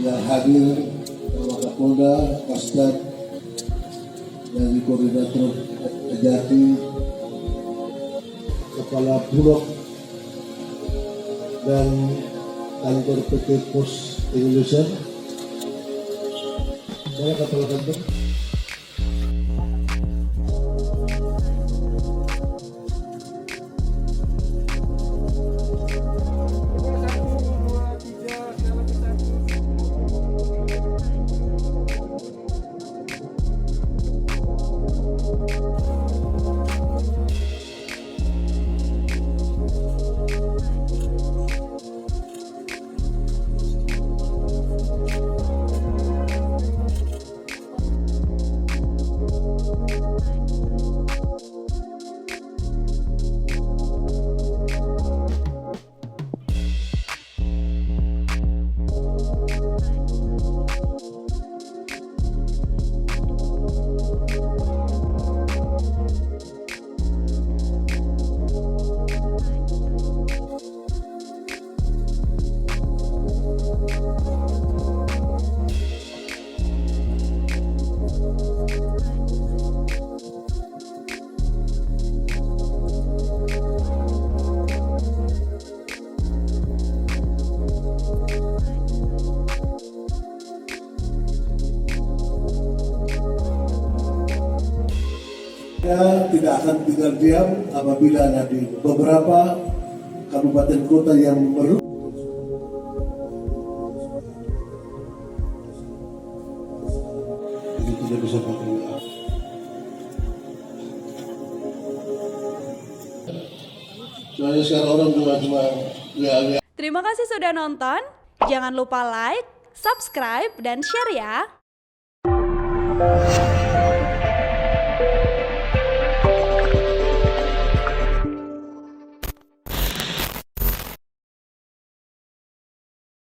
yang hadir, Bapak Kapolda, Kasdat, dari Koordinator Kejati, Kepala Bulog, dan kantor PT Pos Indonesia. Saya Kepala Kantor. Saya tidak akan tinggal diam apabila nanti beberapa kabupaten kota yang merugi. Jadi tidak bisa pakai. Soalnya sekarang orang cuma lihat. Terima kasih sudah nonton. Jangan lupa like, subscribe, dan share ya.